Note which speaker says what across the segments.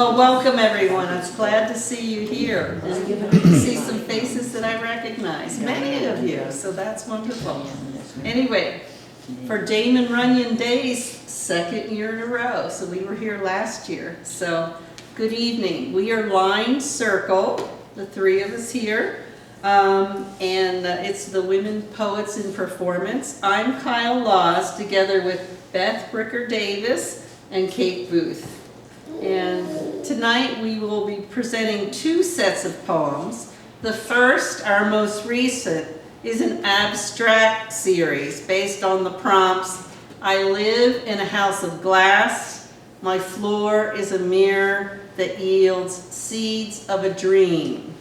Speaker 1: Well, welcome everyone. I'm glad to see you here and see some faces that I recognize, many of you, so that's wonderful. Anyway, for Damon Runyon Days, second year in a row, so we were here last year. So, good evening. We are lined circle, the three of us here, and it's the Women Poets in Performance. I'm Kyle Laws, together with Beth Bricker-Davis and Kate Booth. And tonight we will be presenting two sets of poems. The first, our most recent, is an abstract series based on the prompts, I live in a house of glass, my floor is a mirror that yields seeds of a dream.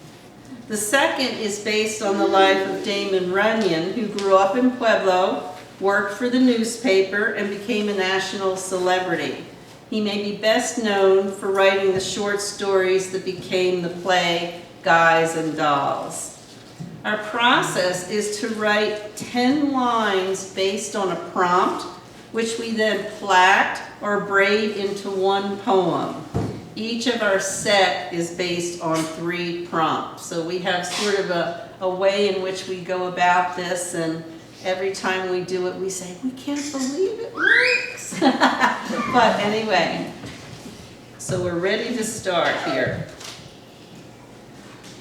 Speaker 1: The second is based on the life of Damon Runyon, who grew up in Pueblo, worked for the newspaper, and became a national celebrity. He may be best known for writing the short stories that became the play Guys and Dolls. Our process is to write 10 lines based on a prompt, which we then plait or braid into one poem. Each of our set is based on 3 prompts. So we have sort of a way in which we go about this, and every time we do it, we say, we can't believe it works. But anyway, so we're ready to start here.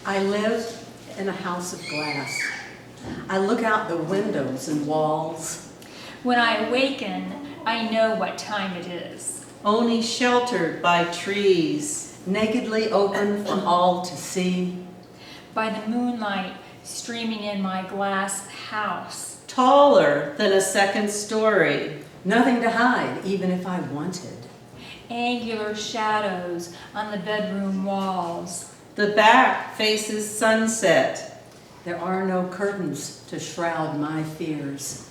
Speaker 2: I live in a house of glass. I look out the windows and walls.
Speaker 3: When I awaken, I know what time it is.
Speaker 1: Only sheltered by trees.
Speaker 2: Nakedly open for all to see.
Speaker 3: By the moonlight streaming in my glass house.
Speaker 1: Taller than a second story.
Speaker 2: Nothing to hide, even if I wanted.
Speaker 3: Angular shadows on the bedroom walls.
Speaker 1: The back faces sunset.
Speaker 2: There are no curtains to shroud my fears.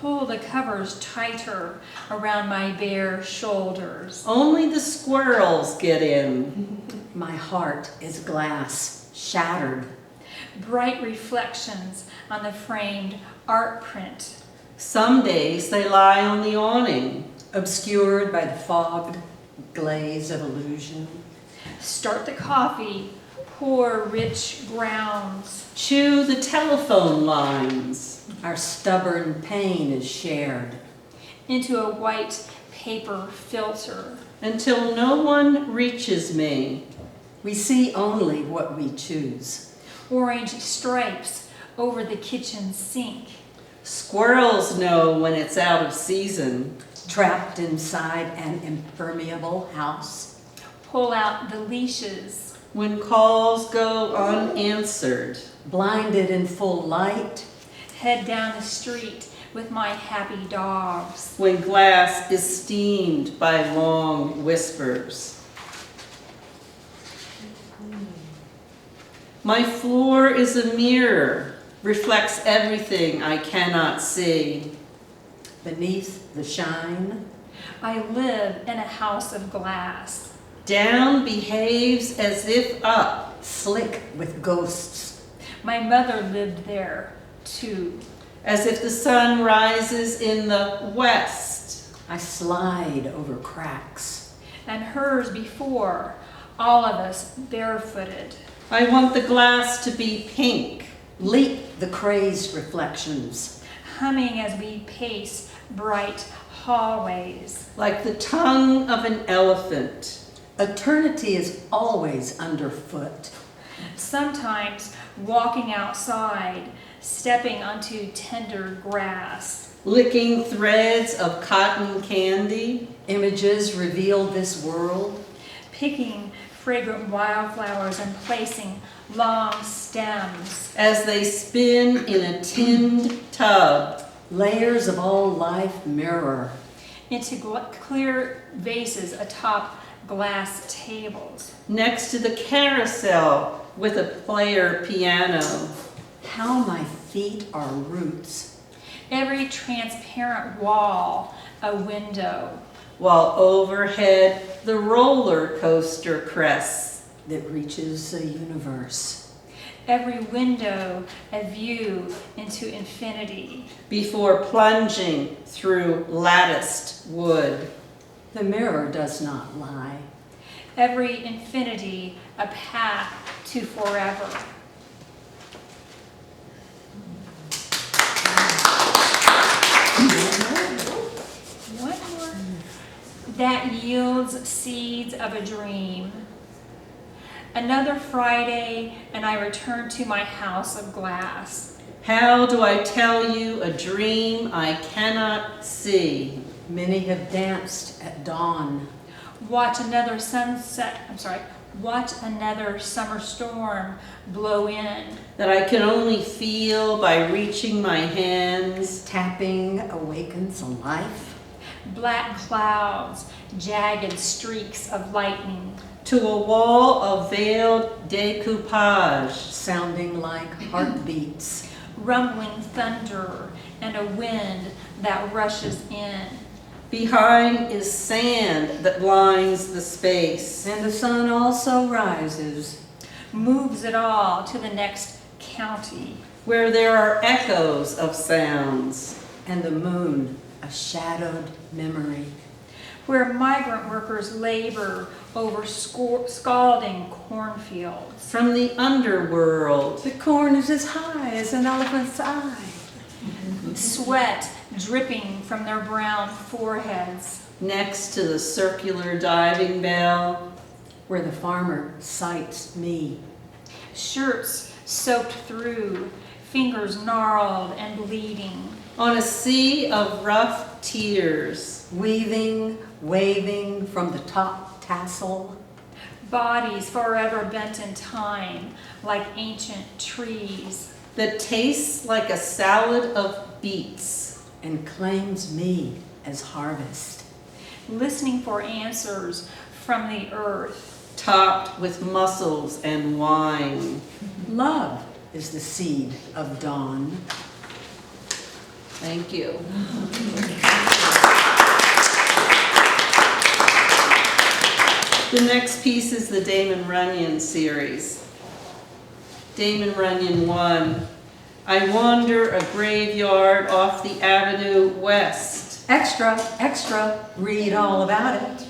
Speaker 3: Pull the covers tighter around my bare shoulders.
Speaker 1: Only the squirrels get in.
Speaker 2: My heart is glass, shattered.
Speaker 3: Bright reflections on the framed art print.
Speaker 1: Some days they lie on the awning.
Speaker 2: Obscured by the fogged glaze of illusion.
Speaker 3: Start the coffee, pour rich grounds.
Speaker 1: Chew the telephone lines.
Speaker 2: Our stubborn pain is shared.
Speaker 3: Into a white paper filter.
Speaker 1: Until no one reaches me.
Speaker 2: We see only what we choose.
Speaker 3: Orange stripes over the kitchen sink.
Speaker 1: Squirrels know when it's out of season.
Speaker 2: Trapped inside an impermeable house.
Speaker 3: Pull out the leashes.
Speaker 1: When calls go unanswered.
Speaker 2: Blinded in full light.
Speaker 3: Head down the street with my happy dogs.
Speaker 1: When glass is steamed by long whispers. My floor is a mirror, reflects everything I cannot see.
Speaker 2: Beneath the shine.
Speaker 3: I live in a house of glass.
Speaker 1: Down behaves as if up.
Speaker 2: Slick with ghosts.
Speaker 3: My mother lived there too.
Speaker 1: As if the sun rises in the west.
Speaker 2: I slide over cracks.
Speaker 3: And hers before, all of us barefooted.
Speaker 1: I want the glass to be pink.
Speaker 2: Leap the crazed reflections.
Speaker 3: Humming as we pace bright hallways.
Speaker 1: Like the tongue of an elephant.
Speaker 2: Eternity is always underfoot.
Speaker 3: Sometimes walking outside, stepping onto tender grass.
Speaker 1: Licking threads of cotton candy.
Speaker 2: Images reveal this world.
Speaker 3: Picking fragrant wildflowers and placing long stems.
Speaker 1: As they spin in a tinned tub.
Speaker 2: Layers of all life mirror.
Speaker 3: Into clear vases atop glass tables.
Speaker 1: Next to the carousel with a player piano.
Speaker 2: How my feet are roots.
Speaker 3: Every transparent wall a window.
Speaker 1: While overhead the roller coaster crests.
Speaker 2: That reaches the universe.
Speaker 3: Every window a view into infinity.
Speaker 1: Before plunging through latticed wood.
Speaker 2: The mirror does not lie.
Speaker 3: every infinity a path to forever. One more. That yields seeds of a dream. Another Friday, and I return to my house of glass.
Speaker 1: How do I tell you a dream I cannot see?
Speaker 2: Many have danced at dawn.
Speaker 3: Watch another watch another summer storm blow in.
Speaker 1: That I can only feel by reaching my hands.
Speaker 2: Tapping awakens a life.
Speaker 3: Black clouds, jagged streaks of lightning.
Speaker 1: To a wall of veiled decoupage.
Speaker 2: Sounding like heartbeats.
Speaker 3: Rumbling thunder and a wind that rushes in.
Speaker 1: Behind is sand that lines the space.
Speaker 2: And the sun also rises.
Speaker 3: Moves it all to the next county.
Speaker 1: Where there are echoes of sounds.
Speaker 2: And the moon, a shadowed memory.
Speaker 3: Where migrant workers labor over scalding cornfields.
Speaker 1: From the underworld.
Speaker 2: The corn is as high as an elephant's eye.
Speaker 3: Sweat dripping from their brown foreheads.
Speaker 1: Next to the circular diving bell.
Speaker 2: Where the farmer sights me.
Speaker 3: Shirts soaked through, fingers gnarled and bleeding.
Speaker 1: On a sea of rough tears.
Speaker 2: Weaving, waving from the top tassel.
Speaker 3: Bodies forever bent in time, like ancient trees.
Speaker 1: That tastes like a salad of beets.
Speaker 2: And claims me as harvest.
Speaker 3: Listening for answers from the earth.
Speaker 1: Topped with mussels and wine.
Speaker 2: Love is the seed of dawn.
Speaker 1: Thank you. The next piece is the Damon Runyon series. Damon Runyon 1. I wander a graveyard off the avenue west.
Speaker 2: Extra, extra, read all about it.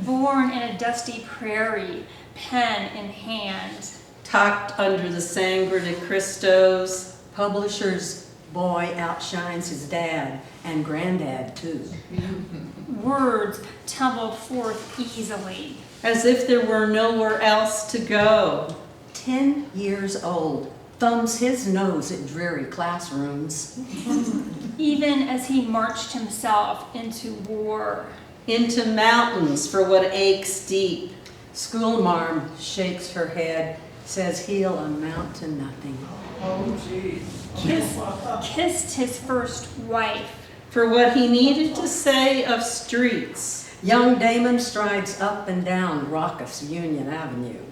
Speaker 3: Born in a dusty prairie, pen in hand.
Speaker 1: Tucked under the Sangre de Cristos.
Speaker 2: Publisher's boy outshines his dad and granddad too.
Speaker 3: Words tumbled forth easily.
Speaker 1: As if there were nowhere else to go.
Speaker 2: 10 years old, thumbs his nose at dreary classrooms.
Speaker 3: Even as he marched himself into war.
Speaker 1: Into mountains for what aches deep.
Speaker 2: Schoolmarm shakes her head, says he'll amount to nothing.
Speaker 3: Kissed his first wife.
Speaker 1: For what he needed to say of streets.
Speaker 2: Young Damon strides up and down raucous Union Avenue.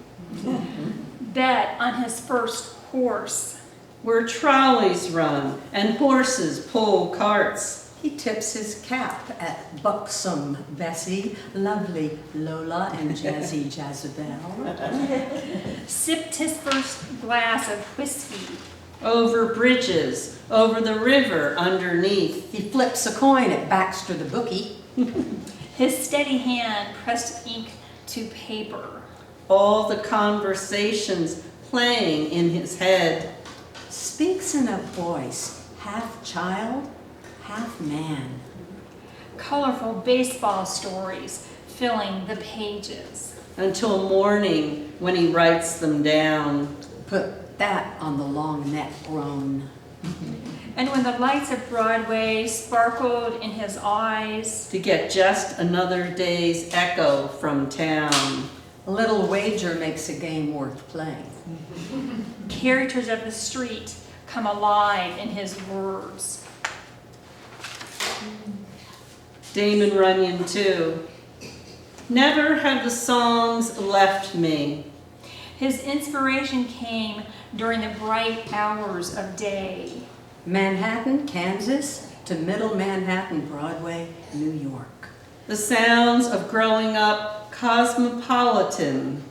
Speaker 3: Bet on his first horse.
Speaker 1: Where trolleys run and horses pull carts.
Speaker 2: He tips his cap at buxom Bessie, lovely Lola, and jazzy Jezebel.
Speaker 3: Sipped his first glass of whiskey.
Speaker 1: Over bridges, over the river underneath.
Speaker 2: He flips a coin at Baxter the bookie.
Speaker 3: His steady hand pressed ink to paper.
Speaker 1: All the conversations playing in his head.
Speaker 2: Speaks in a voice, half child, half man.
Speaker 3: Colorful baseball stories filling the pages.
Speaker 1: Until morning when he writes them down.
Speaker 2: Put that on the long neck groan.
Speaker 3: And when the lights of Broadway sparkled in his eyes.
Speaker 1: To get just another day's echo from town.
Speaker 2: A little wager makes a game worth playing.
Speaker 3: Characters of the street come alive in his words.
Speaker 1: Damon Runyon 2. Never have the songs left me.
Speaker 3: His inspiration came during the bright hours of day.
Speaker 2: Manhattan, Kansas, to Middle Manhattan, Broadway, New York.
Speaker 1: The sounds of growing up cosmopolitan.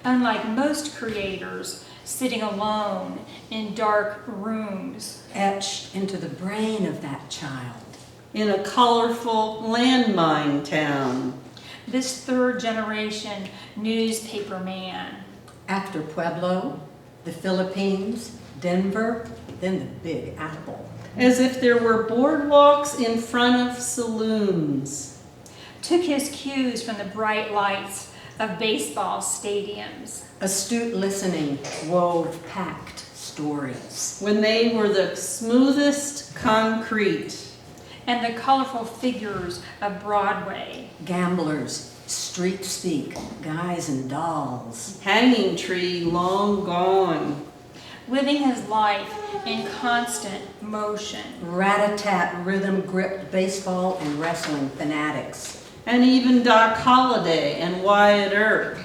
Speaker 3: Unlike most creators, sitting alone in dark rooms.
Speaker 2: Etched into the brain of that child.
Speaker 1: In a colorful landmine town.
Speaker 3: this third generation newspaper man.
Speaker 2: After Pueblo, the Philippines, Denver, then the Big Apple.
Speaker 1: As if there were boardwalks in front of saloons.
Speaker 3: Took his cues from the bright lights of baseball stadiums.
Speaker 2: Astute listening wove packed stories.
Speaker 1: When they were the smoothest concrete.
Speaker 3: And the colorful figures of Broadway.
Speaker 2: Gamblers, street speak, guys and dolls.
Speaker 1: Hanging tree long gone.
Speaker 3: Living his life in constant motion.
Speaker 2: Rat-a-tat rhythm-gripped baseball and wrestling fanatics.
Speaker 1: And even Doc Holliday and Wyatt Earp.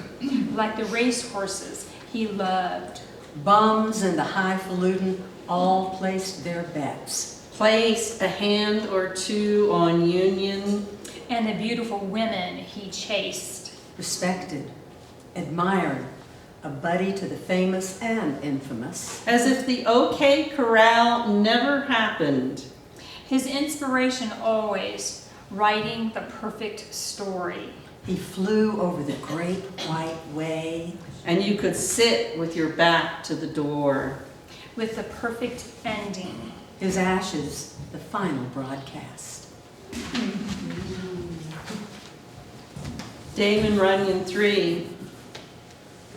Speaker 3: Like the racehorses he loved.
Speaker 2: Bums and the highfalutin all placed their bets.
Speaker 1: Placed a hand or two on Union.
Speaker 3: And the beautiful women he chased.
Speaker 2: Respected, admired, a buddy to the famous and infamous.
Speaker 1: As if the OK Corral never happened.
Speaker 3: His inspiration always, writing the perfect story.
Speaker 2: He flew over the great white way.
Speaker 1: And you could sit with your back to the door.
Speaker 3: With the perfect ending.
Speaker 2: His ashes, the final broadcast.
Speaker 1: Damon Runyon 3.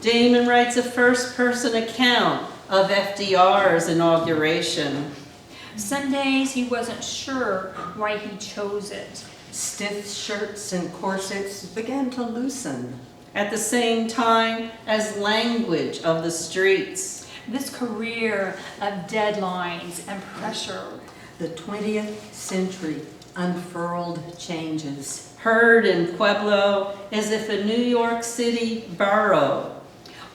Speaker 1: Damon writes a first-person account of FDR's inauguration.
Speaker 3: Some days he wasn't sure why he chose it.
Speaker 2: Stiff shirts and corsets began to loosen.
Speaker 1: At the same time as language of the streets.
Speaker 3: This career of deadlines and pressure.
Speaker 2: The 20th century unfurled changes.
Speaker 1: Heard in Pueblo as if a New York City borough.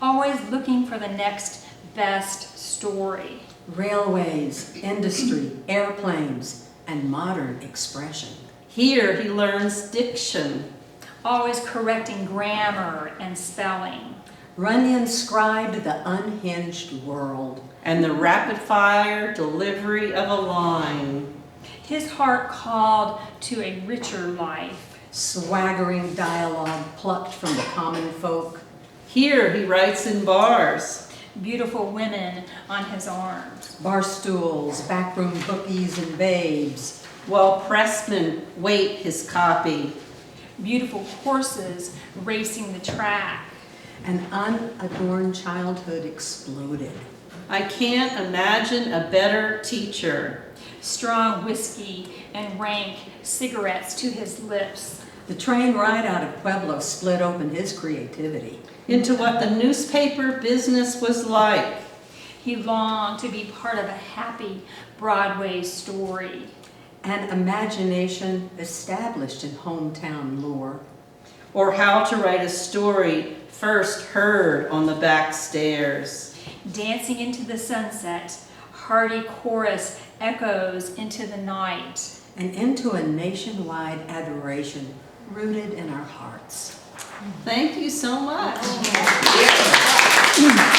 Speaker 3: Always looking for the next best story.
Speaker 2: Railways, industry, airplanes, and modern expression.
Speaker 1: Here he learns diction.
Speaker 3: Always correcting grammar and spelling.
Speaker 2: Runyon scribed the unhinged world.
Speaker 1: And the rapid-fire delivery of a line.
Speaker 3: His heart called to a richer life.
Speaker 2: Swaggering dialogue plucked from the common folk.
Speaker 1: Here he writes in bars.
Speaker 3: Beautiful women on his arms.
Speaker 2: Bar stools, backroom bookies, and babes.
Speaker 1: While pressmen wait his copy.
Speaker 3: Beautiful horses racing the track.
Speaker 2: An unadorned childhood exploded.
Speaker 1: I can't imagine a better teacher.
Speaker 3: Strong whiskey and rank cigarettes to his lips.
Speaker 2: The train ride out of Pueblo split open his creativity.
Speaker 1: Into what the newspaper business was like.
Speaker 3: He longed to be part of a happy Broadway story.
Speaker 2: An imagination established in hometown lore.
Speaker 1: Or how to write a story first heard on the back stairs.
Speaker 3: Dancing into the sunset, hearty chorus echoes into the night.
Speaker 2: And into a nationwide adoration rooted in our hearts.
Speaker 1: Thank you so much.
Speaker 2: Oh.